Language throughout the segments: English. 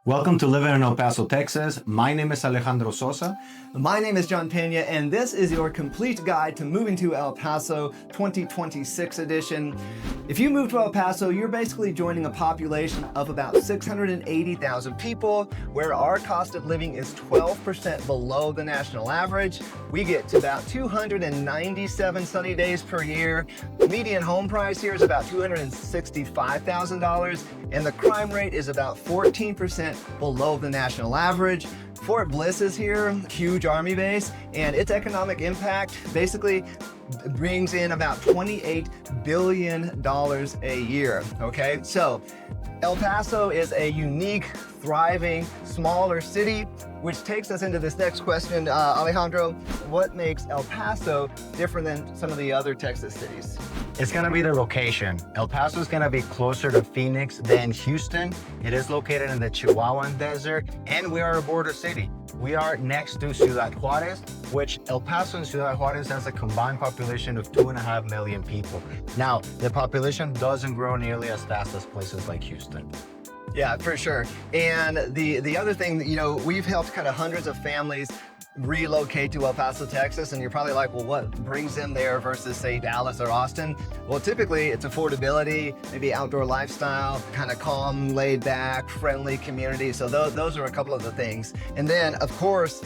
Welcome to Living in El Paso, Texas. My name is Alejandro Sosa. My name is John Pena, and this is your complete guide to moving to El Paso 2026 edition. If you move to El Paso, you're basically joining a population of about 680,000 people, where our cost of living is 12% below the national average. We get to about 297 sunny days per year. Median home price here is about $265,000, and the crime rate is about 14% below the national average. Fort Bliss is here, huge army base, and its economic impact basically brings in about $28 billion a year, okay? So El Paso is a unique, thriving, smaller city, which takes us into this next question. Alejandro, what makes El Paso different than some of the other Texas cities? It's gonna be the location. El Paso is gonna be closer to Phoenix than Houston. It is located in the Chihuahuan Desert, and we are a border city. We are next to Ciudad Juarez, which El Paso and Ciudad Juarez has a combined population of 2.5 million people. Now, the population doesn't grow nearly as fast as places like Houston. Yeah, for sure. And the other thing that, we've helped kind of hundreds of families relocate to El Paso, Texas, and you're probably like, well, what brings them there versus, say, Dallas or Austin? Well, typically it's affordability, maybe outdoor lifestyle, kind of calm, laid back, friendly community. So those are a couple of the things. And then, of course,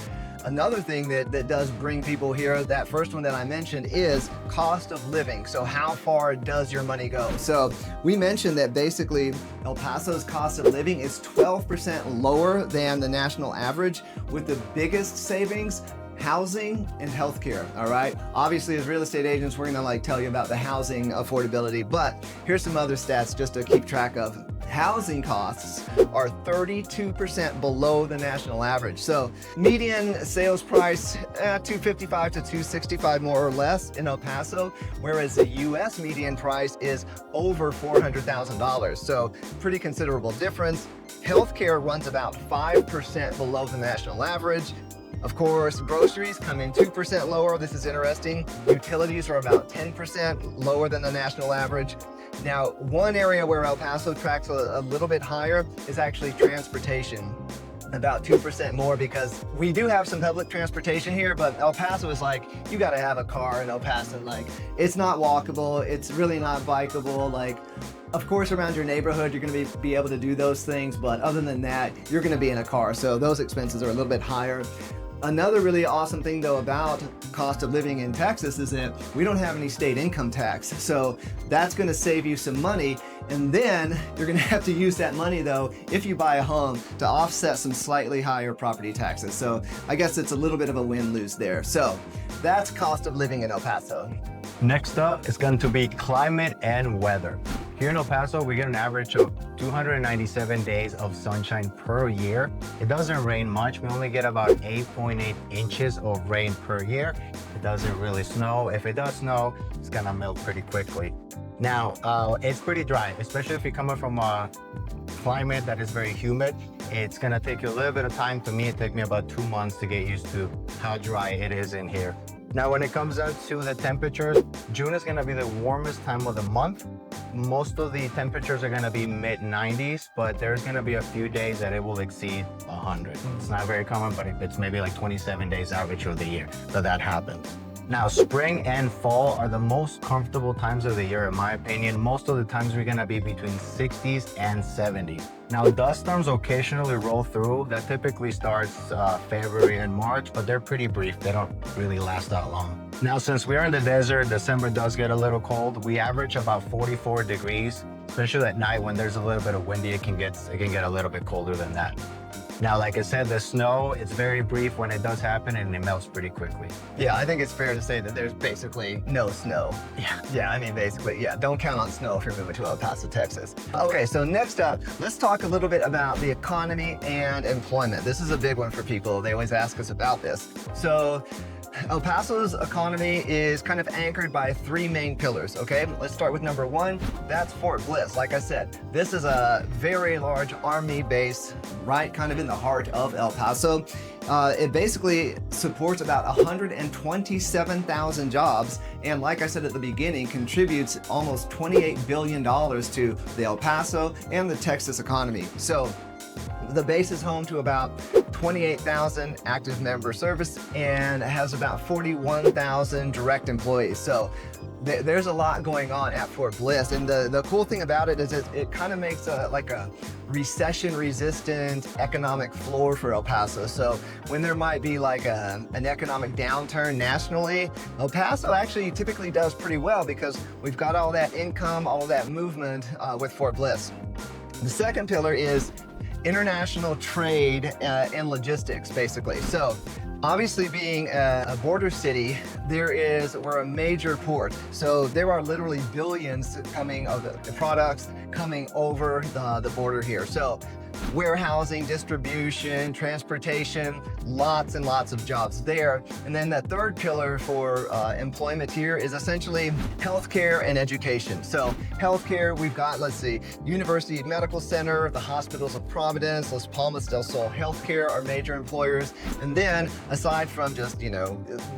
another thing that does bring people here, that first one that I mentioned, is cost of living. So how far does your money go? So we mentioned that basically El Paso's cost of living is 12% lower than the national average, with the biggest savings housing and healthcare, all right? Obviously, as real estate agents, we're gonna tell you about the housing affordability, but here's some other stats just to keep track of. Housing costs are 32% below the national average. So median sales price, $255 to $265 more or less in El Paso, whereas the US median price is over $400,000. So pretty considerable difference. Healthcare runs about 5% below the national average. Of course, groceries come in 2% lower. This is interesting. Utilities are about 10% lower than the national average. Now, one area where El Paso tracks a little bit higher is actually transportation. About 2% more, because we do have some public transportation here, but El Paso is you gotta have a car in El Paso. It's not walkable, it's really not bikeable. Of course, around your neighborhood, you're gonna be able to do those things, but other than that, you're gonna be in a car. So those expenses are a little bit higher. Another really awesome thing though about cost of living in Texas is that we don't have any state income tax. So that's gonna save you some money. And then you're gonna have to use that money though, if you buy a home, to offset some slightly higher property taxes. So I guess it's a little bit of a win-lose there. So that's cost of living in El Paso. Next up is going to be climate and weather. Here in El Paso, we get an average of 297 days of sunshine per year. It doesn't rain much. We only get about 8.8 inches of rain per year. It doesn't really snow. If it does snow, it's gonna melt pretty quickly. Now, it's pretty dry, especially if you're coming from a climate that is very humid. It's gonna take you a little bit of time. To me, it took me about 2 months to get used to how dry it is in here. Now, when it comes down to the temperatures, June is gonna be the warmest time of the month. Most of the temperatures are gonna be mid-90s, but there's gonna be a few days that it will exceed 100. It's not very common, but it's maybe 27 days average of the year that happens. Now, spring and fall are the most comfortable times of the year, in my opinion. Most of the times we're gonna be between 60s and 70s. Now, dust storms occasionally roll through. That typically starts February and March, but they're pretty brief. They don't really last that long. Now, since we are in the desert, December does get a little cold. We average about 44 degrees, especially at night when there's a little bit of windy. It can get a little bit colder than that. Now, like I said, the snow, it's very brief when it does happen, and it melts pretty quickly. Yeah, I think it's fair to say that there's basically no snow. Yeah, basically, don't count on snow if you're moving to El Paso, Texas. Okay, so next up, let's talk a little bit about the economy and employment. This is a big one for people. They always ask us about this. So El Paso's economy is kind of anchored by three main pillars, okay? Let's start with number one. That's Fort Bliss. Like I said, this is a very large army base right kind of in the heart of El Paso. It basically supports about 127,000 jobs, and like I said at the beginning, contributes almost $28 billion to the El Paso and the Texas economy. So The base is home to about 28,000 active member service and has about 41,000 direct employees. So there's a lot going on at Fort Bliss. And the cool thing about it is it kind of makes like a recession-resistant economic floor for El Paso. So when there might be like an economic downturn nationally, El Paso actually typically does pretty well because we've got all that income, all that movement with Fort Bliss. The second pillar is international trade and logistics, basically. So obviously being a border city, we're a major port. So there are literally billions coming of the products coming over the border here. So warehousing, distribution, transportation, lots and lots of jobs there. And then the third pillar for employment here is essentially healthcare and education. So healthcare, we've got, let's see, University Medical Center, the Hospitals of Providence, Las Palmas del Sol Healthcare are major employers. And then aside from just,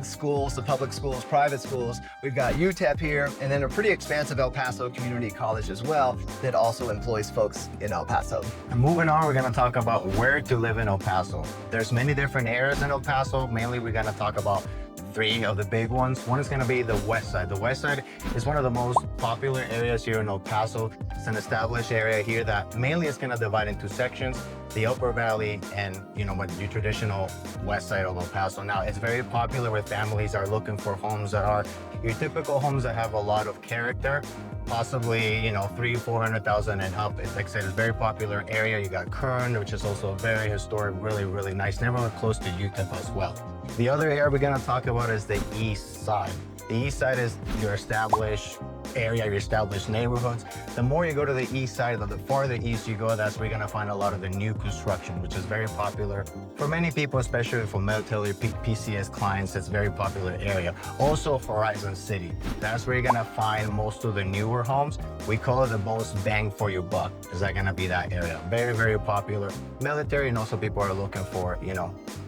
schools, the public schools, private schools, we've got UTEP here, and then a pretty expansive El Paso Community College as well that also employs folks in El Paso. And moving on, we're going to talk about where to live in El Paso. There's many different areas in El Paso. Mainly, we're going to talk about three of the big ones. One is going to be the west side. The west side is one of the most popular areas here in El Paso. It's an established area here that mainly is going to divide into sections. The Upper Valley and, what your traditional west side of El Paso. Now, it's very popular with families that are looking for homes that are your typical homes that have a lot of character, possibly, 300,000-400,000 and up. It's like I said, it's a very popular area. You got Kern, which is also a very historic, really, really nice neighborhood close to UTEP as well. The other area we're going to talk about is the east side. The east side is your established area, your established neighborhoods. The more you go to the east side, the farther east you go, that's where you're gonna find a lot of the new construction, which is very popular for many people, especially for military PCS clients. It's a very popular area. Also Horizon City, that's where you're gonna find most of the newer homes. We call it the most bang for your buck. Is that gonna be that area? Very, very popular military, and also people are looking for,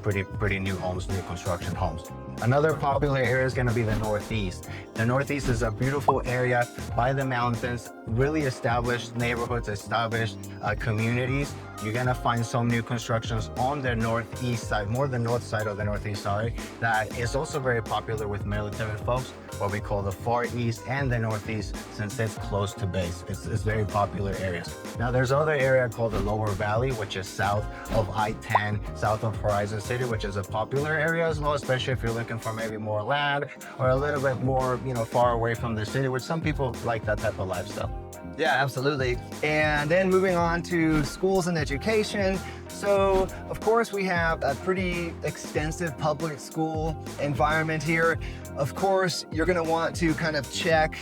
pretty new homes, new construction homes. Another popular area is going to be the Northeast. The Northeast is a beautiful area by the mountains, really established neighborhoods, established communities. You're going to find some new constructions on the Northeast side, more the north side of the Northeast, that is also very popular with military folks, what we call the Far East and the Northeast, since it's close to base. It's very popular areas. Now, there's other area called the Lower Valley, which is south of I-10, south of Horizon City, which is a popular area as well, especially if you're looking for maybe more land or a little bit more, far away from the city, which some people like that type of lifestyle. Yeah, absolutely. And then moving on to schools and education. So, of course, we have a pretty extensive public school environment here. Of course, you're going to want to kind of check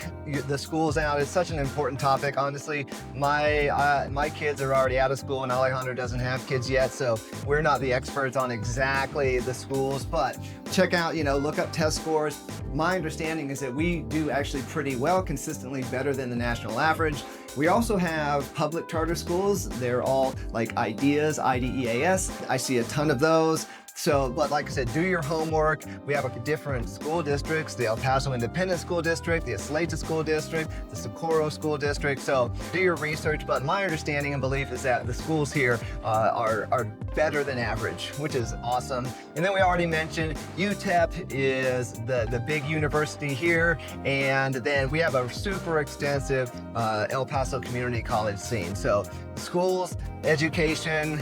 the schools out. It's such an important topic. Honestly, my kids are already out of school, and Alejandro doesn't have kids yet, so we're not the experts on exactly the schools, but check out, look up test scores. My understanding is that we do actually pretty well, consistently better than the national average. We also have public charter schools. They're all like IDEAS, IDEAS. I see a ton of those. So, but like I said, do your homework. We have different school districts, the El Paso Independent School District, the Isleta School District, the Socorro School District. So do your research, but my understanding and belief is that the schools here are better than average, which is awesome. And then we already mentioned UTEP is the big university here. And then we have a super extensive El Paso Community College scene. So schools, education,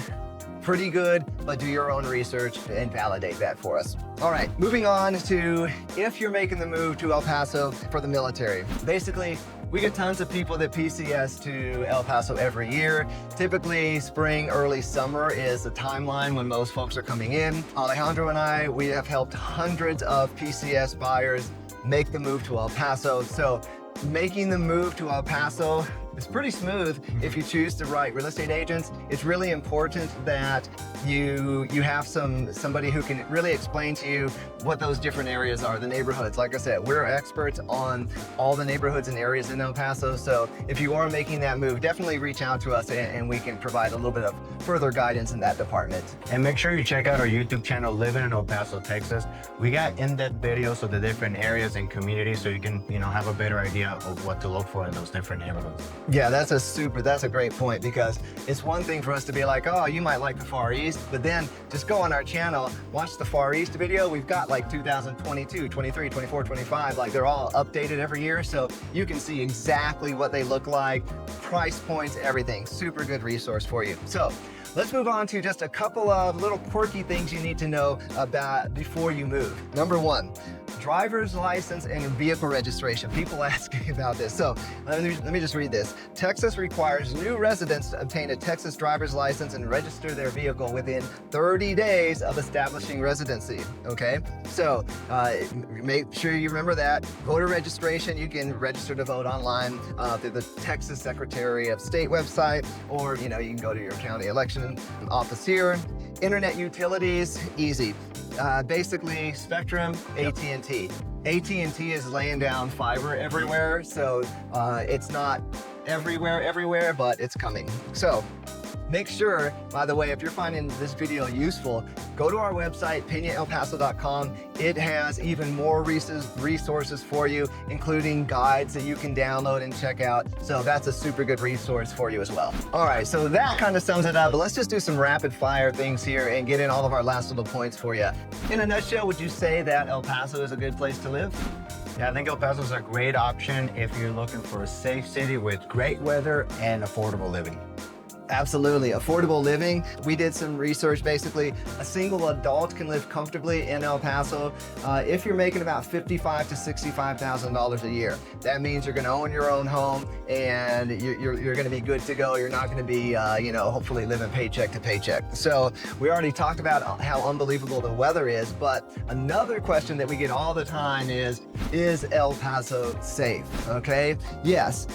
pretty good, but do your own research and validate that for us. All right, moving on to if you're making the move to El Paso for the military. Basically, we get tons of people that PCS to El Paso every year. Typically, spring, early summer is the timeline when most folks are coming in. Alejandro and I, we have helped hundreds of PCS buyers make the move to El Paso. So making the move to El Paso is pretty smooth if you choose the right real estate agents. It's really important that you have somebody who can really explain to you what those different areas are, the neighborhoods. Like I said, we're experts on all the neighborhoods and areas in El Paso. So if you are making that move, definitely reach out to us and we can provide a little bit of further guidance in that department. And make sure you check out our YouTube channel, Living in El Paso, Texas. We got in-depth videos of the different areas and communities so you can, have a better idea of what to look for in those different neighborhoods. Yeah, that's a great point, because it's one thing for us to be like, oh, you might like the Far East, but then just go on our channel, watch the Far East video. We've got like 2022, 23, 24, 25, like they're all updated every year. So you can see exactly what they look like, price points, everything. Super good resource for you. So let's move on to just a couple of little quirky things you need to know about before you move. Number one, driver's license and vehicle registration. People ask me about this. So let me just read this. Texas requires new residents to obtain a Texas driver's license and register their vehicle within 30 days of establishing residency. Okay, so make sure you remember that. Voter registration, you can register to vote online through the Texas Secretary of State website, or you can go to your county election office here. Internet utilities, easy. Basically Spectrum, AT&T. AT&T is laying down fiber everywhere, so it's not everywhere, but it's coming. So make sure, by the way, if you're finding this video useful, go to our website, penaelpaso.com. It has even more resources for you, including guides that you can download and check out. So that's a super good resource for you as well. All right, so that kind of sums it up. But let's just do some rapid fire things here and get in all of our last little points for you. In a nutshell, would you say that El Paso is a good place to live? Yeah, I think El Paso is a great option if you're looking for a safe city with great weather and affordable living. Absolutely. Affordable living. We did some research. Basically, a single adult can live comfortably in El Paso if you're making about $55,000 to $65,000 a year. That means you're going to own your own home, and you're going to be good to go. You're not going to be, hopefully living paycheck to paycheck. So we already talked about how unbelievable the weather is, but another question that we get all the time is El Paso safe? Okay. Yes.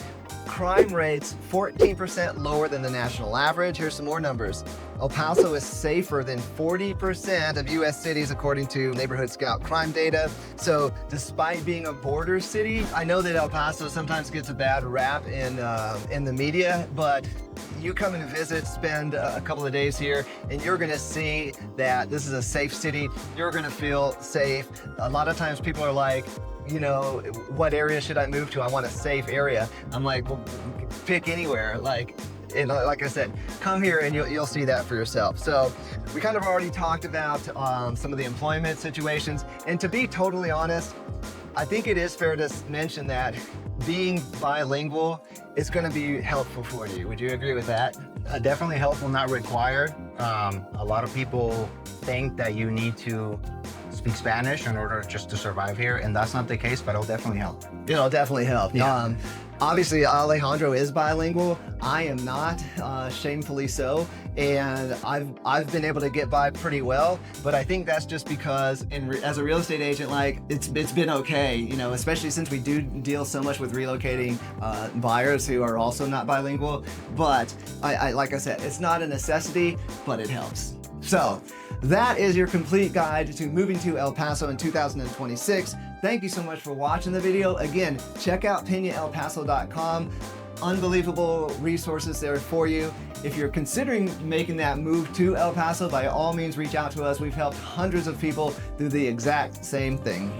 Crime rates 14% lower than the national average. Here's some more numbers. El Paso is safer than 40% of U.S. cities, according to Neighborhood Scout crime data. So despite being a border city, I know that El Paso sometimes gets a bad rap in the media, but you come and visit, spend a couple of days here, and you're gonna see that this is a safe city. You're gonna feel safe. A lot of times people are like, what area should I move to? I want a safe area. I'm like, well, pick anywhere. Like I said, come here and you'll see that for yourself. So we kind of already talked about some of the employment situations. And to be totally honest, I think it is fair to mention that being bilingual is going to be helpful for you. Would you agree with that? Definitely helpful, not required. A lot of people think that you need to speak Spanish in order just to survive here, and that's not the case, but it'll definitely help. It'll definitely help. Yeah. Obviously, Alejandro is bilingual. I am not, shamefully so, and I've been able to get by pretty well. But I think that's just because, as a real estate agent, like it's been okay, especially since we do deal so much with relocating buyers who are also not bilingual. But like I said, it's not a necessity, but it helps. So that is your complete guide to moving to El Paso in 2026. Thank you so much for watching the video. Again, check out penaelpaso.com. Unbelievable resources there for you. If you're considering making that move to El Paso, by all means reach out to us. We've helped hundreds of people do the exact same thing.